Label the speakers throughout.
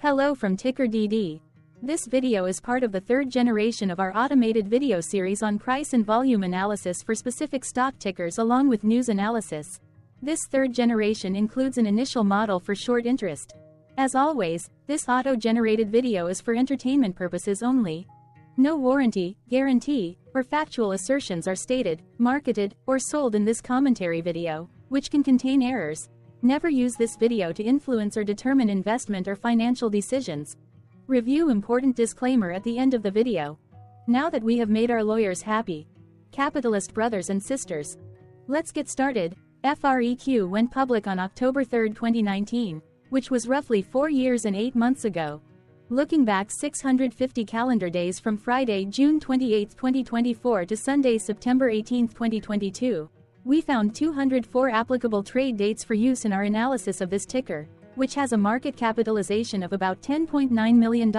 Speaker 1: Hello from TickerDD. This video is part of the third generation of our automated video series on price and volume analysis for specific stock tickers along with news analysis. This third generation includes an initial model for short interest. As always, this auto-generated video is for entertainment purposes only. No warranty, guarantee, or factual assertions are stated, marketed, or sold in this commentary video, which can contain errors. Never use this video to influence or determine investment or financial decisions. Review important disclaimer at the end of the video. Now that we have made our lawyers happy, capitalist brothers and sisters, let's get started. FREQ went public on October 3, 2019, which was roughly 4 years and 8 months ago. Looking back 650 calendar days from Friday, June 28, 2024 to Sunday, September 18, 2022, we found 204 applicable trade dates for use in our analysis of this ticker, which has a market capitalization of about $10.9 million.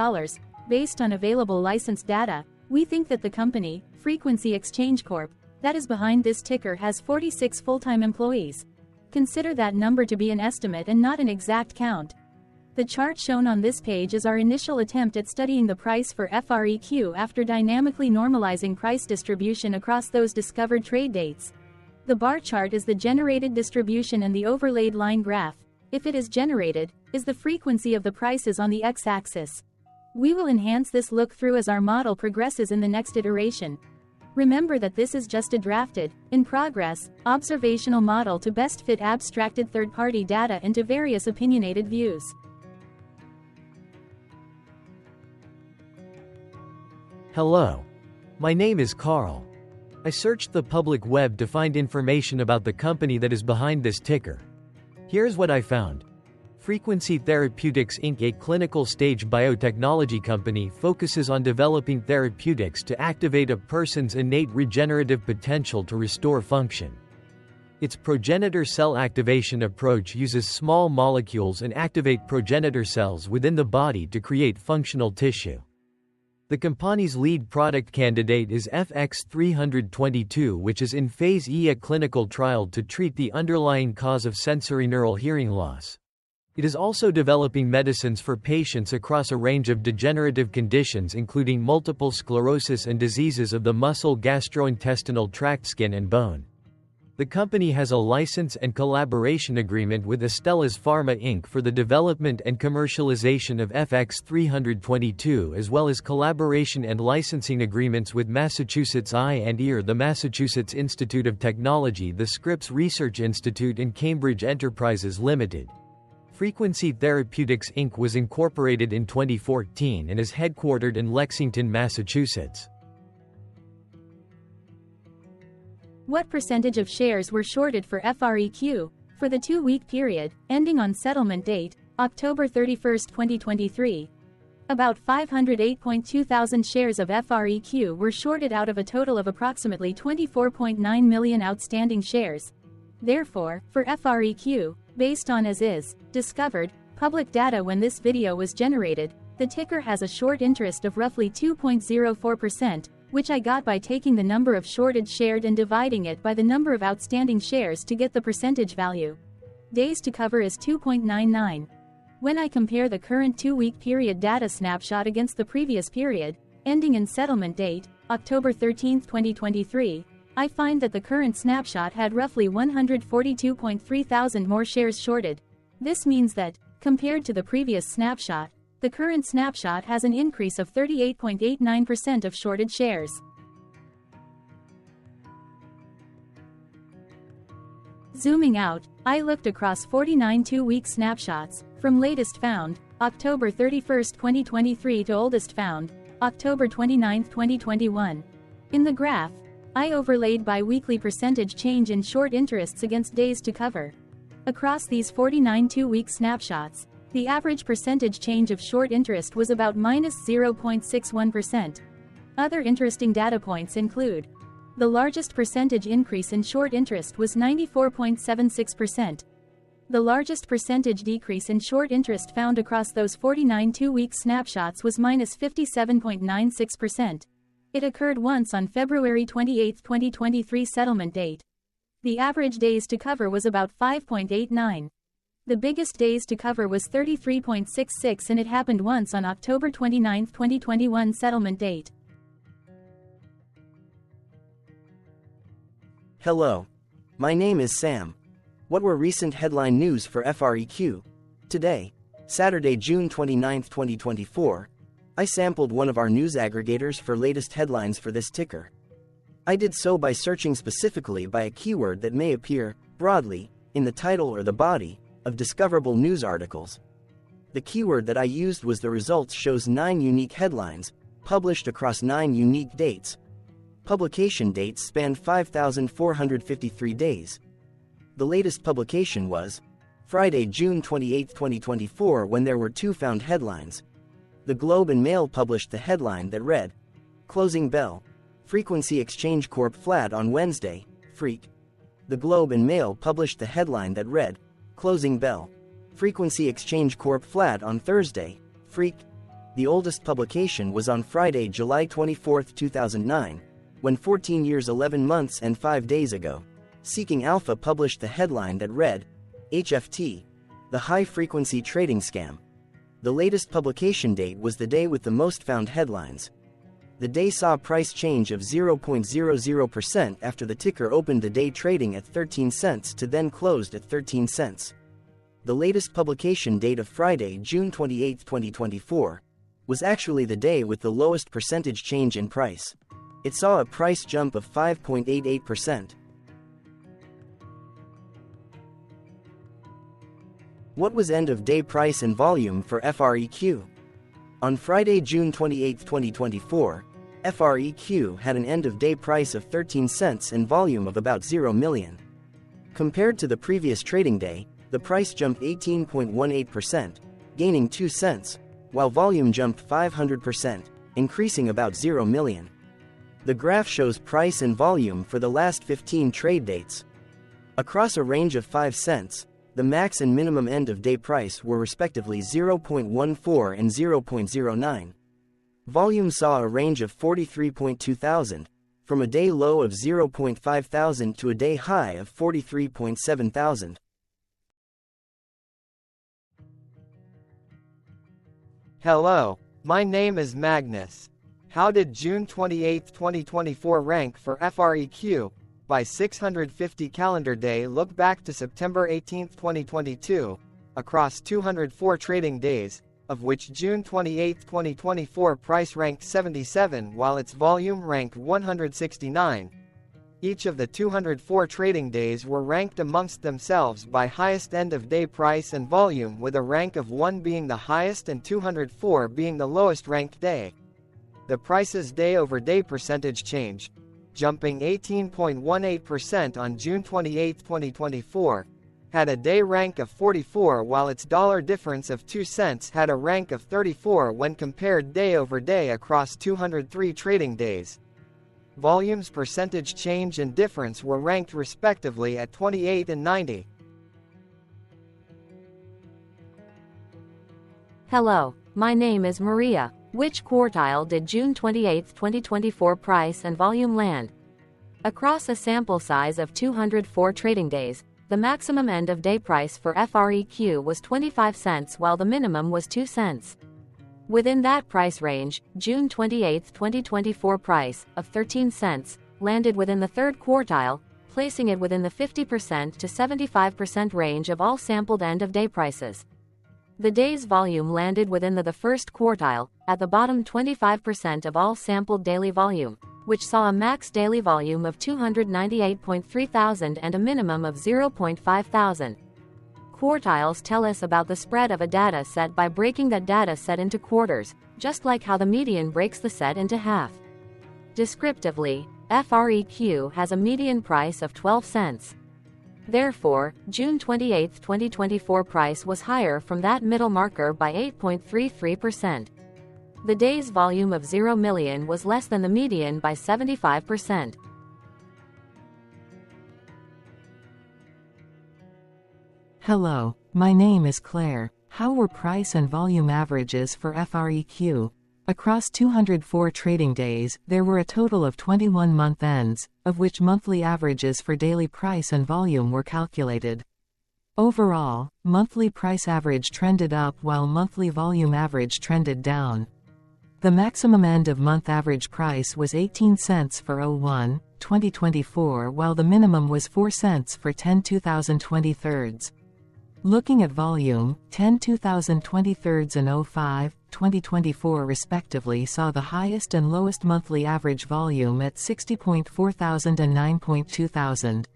Speaker 1: Based on available licensed data, we think that the company, Frequency Exchange Corp., that is behind this ticker has 46 full-time employees. Consider that number to be an estimate and not an exact count. The chart shown on this page is our initial attempt at studying the price for FREQ after dynamically normalizing price distribution across those discovered trade dates. The bar chart is the generated distribution and the overlaid line graph, if it is generated, is the frequency of the prices on the x-axis. We will enhance this look-through as our model progresses in the next iteration. Remember that this is just a drafted, in progress, observational model to best fit abstracted third-party data into various opinionated views.
Speaker 2: Hello. My name is Carl. I searched the public web to find information about the company that is behind this ticker. Here's what I found. Frequency Therapeutics Inc., a clinical-stage biotechnology company, focuses on developing therapeutics to activate a person's innate regenerative potential to restore function. Its progenitor cell activation approach uses small molecules and activate progenitor cells within the body to create functional tissue. The company's lead product candidate is FX322, which is in Phase E, a clinical trial to treat the underlying cause of sensorineural hearing loss. It is also developing medicines for patients across a range of degenerative conditions including multiple sclerosis and diseases of the muscle, gastrointestinal tract, skin and bone. The company has a license and collaboration agreement with Astellas Pharma Inc. for the development and commercialization of FX322, as well as collaboration and licensing agreements with Massachusetts Eye and Ear, the Massachusetts Institute of Technology, the Scripps Research Institute and Cambridge Enterprises Limited. Frequency Therapeutics Inc. was incorporated in 2014 and is headquartered in Lexington, Massachusetts.
Speaker 1: What percentage of shares were shorted for FREQ for the 2-week period, ending on settlement date, October 31, 2023? About 508.2 thousand shares of FREQ were shorted out of a total of approximately 24.9 million outstanding shares. Therefore, for FREQ, based on as is, discovered, public data when this video was generated, the ticker has a short interest of roughly 2.04%, which I got by taking the number of shorted shared and dividing it by the number of outstanding shares to get the percentage value. Days to cover is 2.99. When I compare the current 2-week period data snapshot against the previous period, ending in settlement date, October 13, 2023, I find that the current snapshot had roughly 142.3 thousand more shares shorted. This means that, compared to the previous snapshot, the current snapshot has an increase of 38.89% of shorted shares. Zooming out, I looked across 49 2-week snapshots, from latest found, October 31, 2023 to oldest found, October 29, 2021. In the graph, I overlaid bi-weekly percentage change in short interests against days to cover. Across these 49 2-week snapshots, the average percentage change of short interest was about -0.61%. Other interesting data points include: the largest percentage increase in short interest was 94.76%. The largest percentage decrease in short interest found across those 49 2-week snapshots was -57.96%. It occurred once on February 28, 2023 settlement date. The average days to cover was about 5.89. The biggest days to cover was 33.66 and it happened once on October 29, 2021 settlement date.
Speaker 3: Hello. My name is Sam. What were recent headline news for FREQ? Today, Saturday, June 29, 2024, I sampled one of our news aggregators for latest headlines for this ticker. I did so by searching specifically by a keyword that may appear, broadly, in the title or the body of discoverable news articles. The keyword that I used was the results shows 9 unique headlines, published across 9 unique dates. Publication dates spanned 5,453 days. The latest publication was Friday, June 28, 2024, when there were 2 found headlines. The Globe and Mail published the headline that read, "Closing Bell. Frequency Exchange Corp flat on Wednesday, FREQ." The Globe and Mail published the headline that read, "Closing Bell. Frequency Exchange Corp flat on Thursday, FREQ." The oldest publication was on Friday, July 24, 2009, when 14 years 11 months and 5 days ago, Seeking Alpha published the headline that read, "HFT. The High Frequency Trading Scam." The latest publication date was the day with the most found headlines. The day saw a price change of 0.00% after the ticker opened the day trading at 13 cents to then closed at 13 cents. The latest publication date of Friday, June 28, 2024, was actually the day with the lowest percentage change in price. It saw a price jump of 5.88%. What was end-of-day price and volume for FREQ? On Friday, June 28, 2024, FREQ had an end-of-day price of 13 cents and volume of about 0 million. Compared to the previous trading day, the price jumped 18.18%, gaining 2 cents, while volume jumped 500%, increasing about 0 million. The graph shows price and volume for the last 15 trade dates. Across a range of 5 cents, the max and minimum end-of-day price were respectively 0.14 and 0.09. Volume saw a range of 43.2 thousand, from a day low of 0.5 thousand to a day high of 43.7 thousand.
Speaker 4: Hello, my name is Magnus. How did June 28, 2024 rank for FREQ? By 650 calendar day look back to September 18, 2022, across 204 trading days, of which June 28, 2024 price ranked 77 while its volume ranked 169. Each of the 204 trading days were ranked amongst themselves by highest end-of-day price and volume, with a rank of 1 being the highest and 204 being the lowest ranked day. The price's day-over-day percentage change, jumping 18.18% on June 28, 2024, had a day rank of 44 while its dollar difference of 2 cents had a rank of 34 when compared day over day across 203 trading days. Volume's percentage change and difference were ranked respectively at 28 and 90.
Speaker 5: Hello, my name is Maria. Which quartile did June 28, 2024 price and volume land? Across a sample size of 204 trading days, the maximum end-of-day price for FREQ was 25 cents while the minimum was 2 cents. Within that price range, June 28, 2024 price, of 13 cents, landed within the third quartile, placing it within the 50% to 75% range of all sampled end-of-day prices. The day's volume landed within the first quartile, at the bottom 25% of all sampled daily volume, which saw a max daily volume of 298.3 thousand and a minimum of 0.5 thousand. Quartiles tell us about the spread of a data set by breaking that data set into quarters, just like how the median breaks the set into half. Descriptively, FREQ has a median price of 12 cents. Therefore, June 28, 2024 price was higher from that middle marker by 8.33%. The day's volume of 0 million was less than the median by 75%.
Speaker 6: Hello, my name is Claire. How were price and volume averages for FREQ? Across 204 trading days, there were a total of 21 month ends, of which monthly averages for daily price and volume were calculated. Overall, monthly price average trended up while monthly volume average trended down. The maximum end-of-month average price was 18 cents for 01/2024 while the minimum was 4 cents for 10/2023. Looking at volume, 10/2023 and 05/2024 respectively saw the highest and lowest monthly average volume at 60.4 thousand and 9.2 thousand.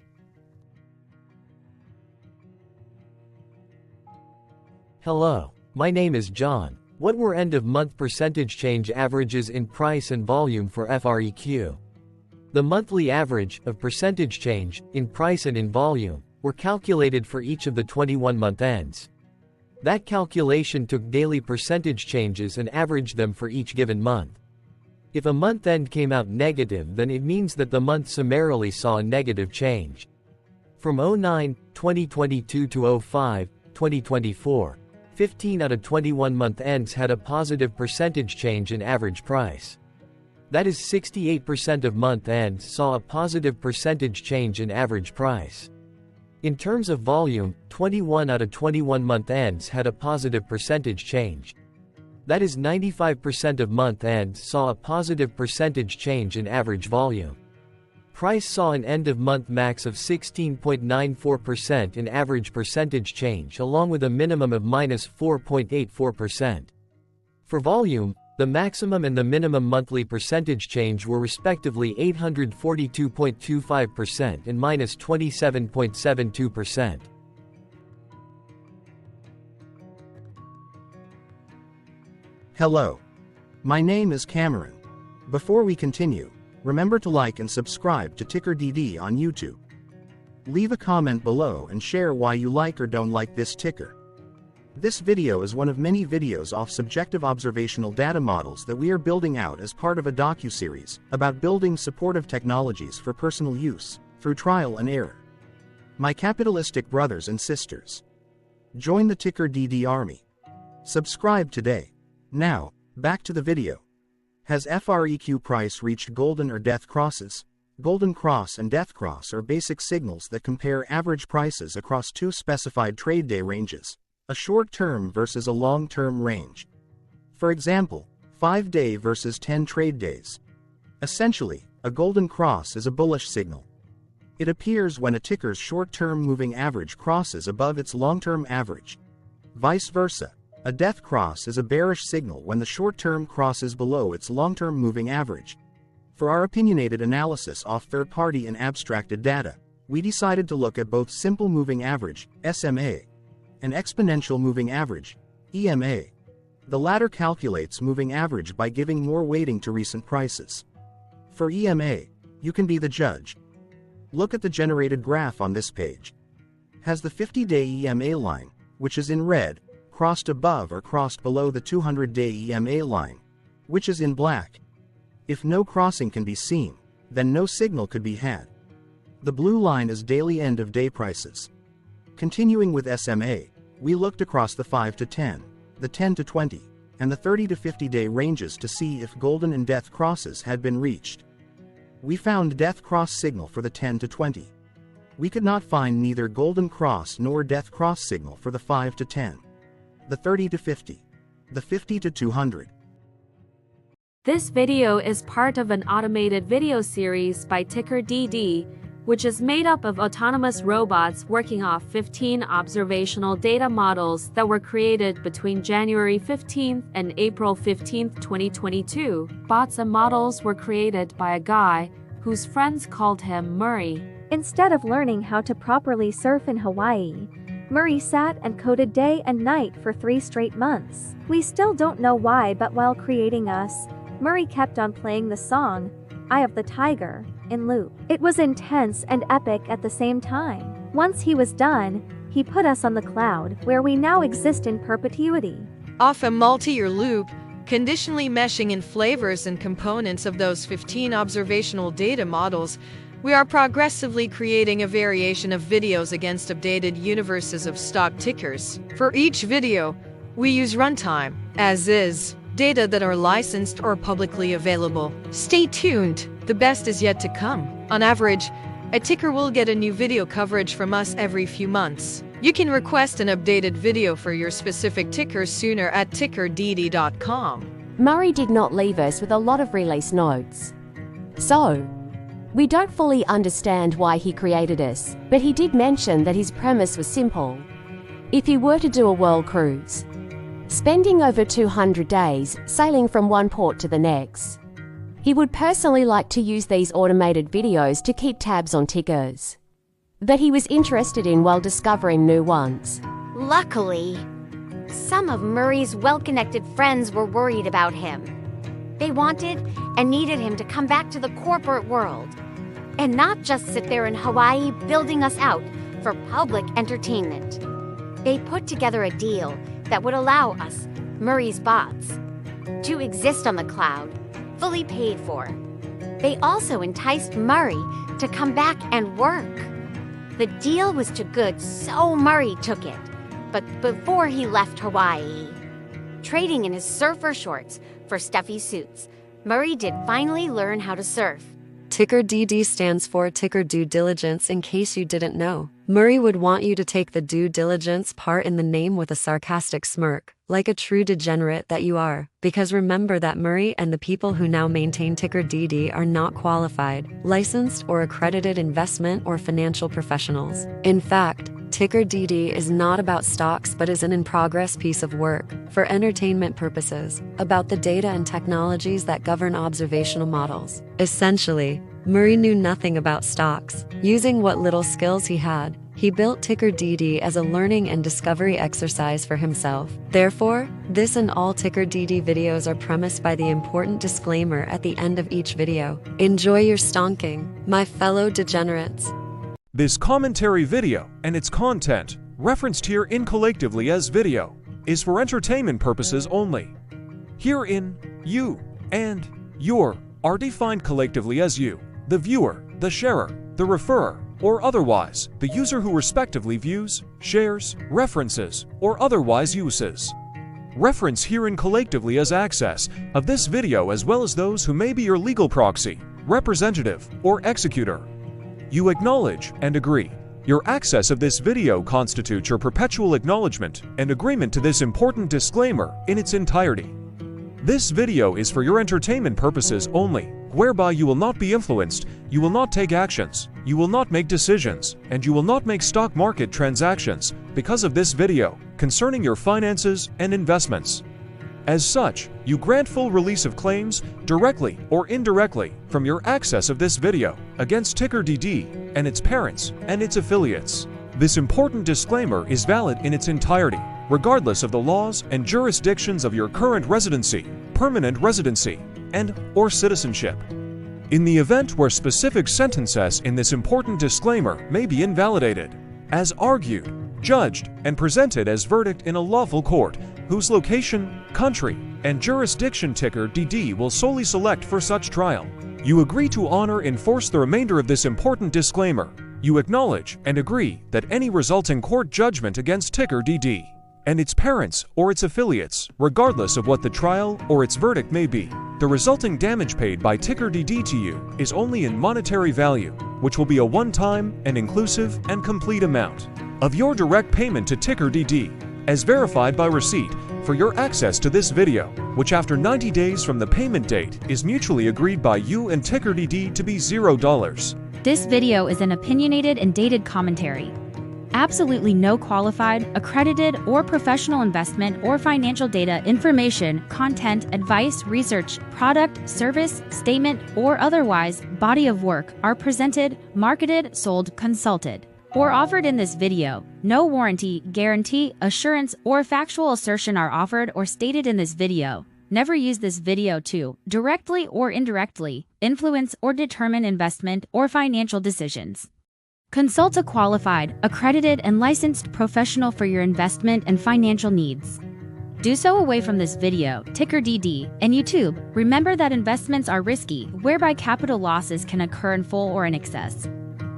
Speaker 2: Hello, my name is John. What were end-of-month percentage change averages in price and volume for FREQ? The monthly average of percentage change in price and in volume were calculated for each of the 21 month ends. That calculation took daily percentage changes and averaged them for each given month. If a month end came out negative, then it means that the month summarily saw a negative change. From 09/2022 to 05/2024, 15 out of 21 month ends had a positive percentage change in average price. That is 68% of month ends saw a positive percentage change in average price. In terms of volume, 21 out of 21 month ends had a positive percentage change. That is 95% of month ends saw a positive percentage change in average volume. Price saw an end-of-month max of 16.94% in average percentage change along with a minimum of -4.84%. For volume, the maximum and the minimum monthly percentage change were respectively 842.25% and -27.72%.
Speaker 7: Hello. My name is Cameron. Before we continue, remember to like and subscribe to TickerDD on YouTube. Leave a comment below and share why you like or don't like this ticker. This video is one of many videos off subjective observational data models that we are building out as part of a docu-series about building supportive technologies for personal use, through trial and error. My capitalistic brothers and sisters, join the TickerDD army. Subscribe today. Now, back to the video. Has FREQ price reached golden or death crosses? Golden cross and death cross are basic signals that compare average prices across two specified trade day ranges, a short-term versus a long-term range. For example, 5-day versus 10 trade days. Essentially, a golden cross is a bullish signal. It appears when a ticker's short-term moving average crosses above its long-term average. Vice versa, a death cross is a bearish signal when the short-term crosses below its long-term moving average. For our opinionated analysis off third-party and abstracted data, we decided to look at both simple moving average, SMA, and exponential moving average, EMA. The latter calculates moving average by giving more weighting to recent prices. For EMA, you can be the judge. Look at the generated graph on this page. Has the 50-day EMA line, which is in red, crossed above or crossed below the 200-day EMA line, which is in black? If no crossing can be seen, then no signal could be had. The blue line is daily end-of-day prices. Continuing with SMA, we looked across the 5 to 10, the 10 to 20, and the 30 to 50-day ranges to see if golden and death crosses had been reached. We found death cross signal for the 10 to 20. We could not find neither golden cross nor death cross signal for the 5 to 10, the 30 to 50, the 50 to 200.
Speaker 5: This video is part of an automated video series by TickerDD, which is made up of autonomous robots working off 15 observational data models that were created between January 15th and April 15th, 2022. Bots and models were created by a guy whose friends called him Murray.
Speaker 8: Instead of learning how to properly surf in Hawaii, Murray sat and coded day and night for 3 straight months. We still don't know why, but while creating us, Murray kept on playing the song, Eye of the Tiger, in loop. It was intense and epic at the same time. Once he was done, he put us on the cloud, where we now exist in perpetuity.
Speaker 9: Off a multi-year loop, conditionally meshing in flavors and components of those 15 observational data models, we are progressively creating a variation of videos against updated universes of stock tickers. For each video, we use runtime, as is, data that are licensed or publicly available. Stay tuned, the best is yet to come. On average, a ticker will get a new video coverage from us every few months. You can request an updated video for your specific ticker sooner at TickerDD.com.
Speaker 10: Murray did not leave us with a lot of release notes. So, we don't fully understand why he created us, but he did mention that his premise was simple. If he were to do a world cruise, spending over 200 days sailing from one port to the next, he would personally like to use these automated videos to keep tabs on tickers that he was interested in while discovering new ones.
Speaker 11: Luckily, some of Murray's well-connected friends were worried about him. They wanted and needed him to come back to the corporate world and not just sit there in Hawaii building us out for public entertainment. They put together a deal that would allow us, Murray's bots, to exist on the cloud, fully paid for. They also enticed Murray to come back and work. The deal was too good, so Murray took it. But before he left Hawaii, trading in his surfer shorts for stuffy suits, Murray did finally learn how to surf.
Speaker 12: TickerDD stands for Ticker Due Diligence, in case you didn't know. Murray would want you to take the due diligence part in the name with a sarcastic smirk, like a true degenerate that you are. Because remember that Murray and the people who now maintain TickerDD are not qualified, licensed, or accredited investment or financial professionals. In fact, TickerDD is not about stocks but is an in-progress piece of work, for entertainment purposes, about the data and technologies that govern observational models. Essentially, Murray knew nothing about stocks. Using what little skills he had, he built TickerDD as a learning and discovery exercise for himself. Therefore, this and all TickerDD videos are premised by the important disclaimer at the end of each video. Enjoy your stonking, my fellow degenerates.
Speaker 13: This commentary video and its content, referenced here collectively as video, is for entertainment purposes only. Herein, you and your are defined collectively as you, the viewer, the sharer, the referrer, or otherwise, the user who respectively views, shares, references, or otherwise uses. Reference herein collectively as access of this video as well as those who may be your legal proxy, representative, or executor. You acknowledge and agree. Your access of this video constitutes your perpetual acknowledgement and agreement to this important disclaimer in its entirety. This video is for your entertainment purposes only, whereby you will not be influenced, you will not take actions, you will not make decisions, and you will not make stock market transactions because of this video concerning your finances and investments. As such, you grant full release of claims, directly or indirectly, from your access of this video against TickerDD and its parents and its affiliates. This important disclaimer is valid in its entirety, regardless of the laws and jurisdictions of your current residency, permanent residency, and/or citizenship. In the event where specific sentences in this important disclaimer may be invalidated, as argued, judged, and presented as verdict in a lawful court, whose location, country, and jurisdiction TickerDD will solely select for such trial, you agree to honor and enforce the remainder of this important disclaimer. You acknowledge and agree that any resulting court judgment against TickerDD and its parents or its affiliates, regardless of what the trial or its verdict may be, the resulting damage paid by TickerDD to you is only in monetary value, which will be a one-time and inclusive and complete amount of your direct payment to TickerDD, as verified by receipt, for your access to this video, which after 90 days from the payment date is mutually agreed by you and TickerDD to be $0.
Speaker 1: This video is an opinionated and dated commentary. Absolutely no qualified, accredited, or professional investment or financial data, information, content, advice, research, product, service, statement, or otherwise body of work are presented, marketed, sold, consulted, or offered in this video. No warranty, guarantee, assurance, or factual assertion are offered or stated in this video. Never use this video to, directly or indirectly, influence or determine investment or financial decisions. Consult a qualified, accredited, and licensed professional for your investment and financial needs. Do so away from this video, TickerDD, and YouTube. Remember that investments are risky, whereby capital losses can occur in full or in excess.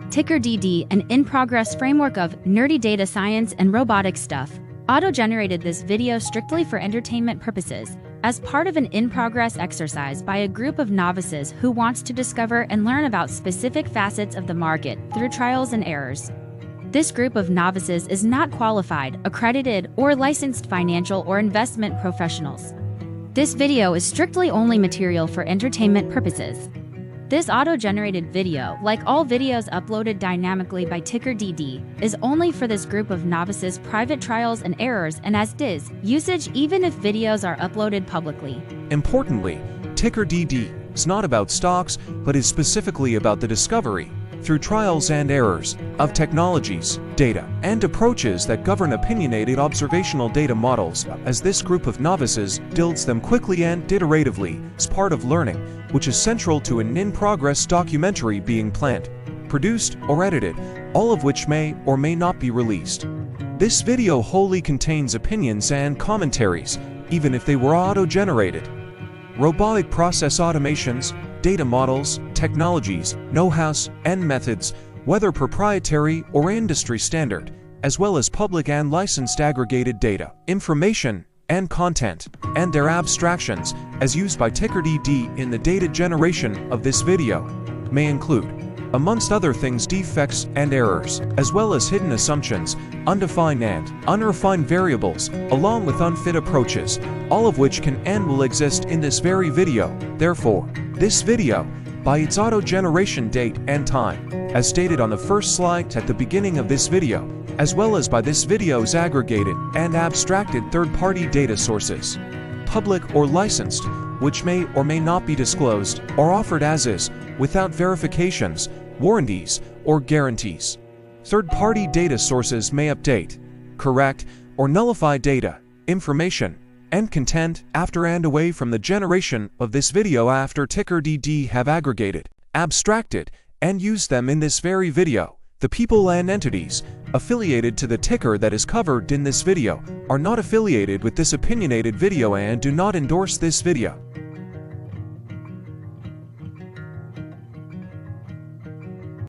Speaker 1: TickerDD, an in-progress framework of nerdy data science and robotic stuff, auto-generated this video strictly for entertainment purposes, as part of an in-progress exercise by a group of novices who wants to discover and learn about specific facets of the market through trials and errors.
Speaker 14: This group of novices is not qualified, accredited, or licensed financial or investment professionals. This video is strictly only material for entertainment purposes. This auto-generated video, like all videos uploaded dynamically by TickerDD, is only for this group of novices' private trials and errors and as is usage even if videos are uploaded publicly.
Speaker 13: Importantly, TickerDD is not about stocks, but is specifically about the discovery, through trials and errors, of technologies, data, and approaches that govern opinionated observational data models, as this group of novices builds them quickly and iteratively as part of learning, which is central to an in-progress documentary being planned, produced, or edited, all of which may or may not be released. This video wholly contains opinions and commentaries, even if they were auto-generated. Robotic process automations, data models, technologies, know-hows, and methods, whether proprietary or industry standard, as well as public and licensed aggregated data, information, and content, and their abstractions, as used by TickerDD in the data generation of this video, may include, amongst other things, defects and errors, as well as hidden assumptions, undefined and unrefined variables, along with unfit approaches, all of which can and will exist in this very video. Therefore, this video, by its auto-generation date and time, as stated on the first slide at the beginning of this video, as well as by this video's aggregated and abstracted third-party data sources, public or licensed, which may or may not be disclosed or offered as is, without verifications, warranties, or guarantees. Third-party data sources may update, correct, or nullify data, information, and content after and away from the generation of this video after TickerDD have aggregated, abstracted, and used them in this very video. The people and entities affiliated to the ticker that is covered in this video are not affiliated with this opinionated video and do not endorse this video.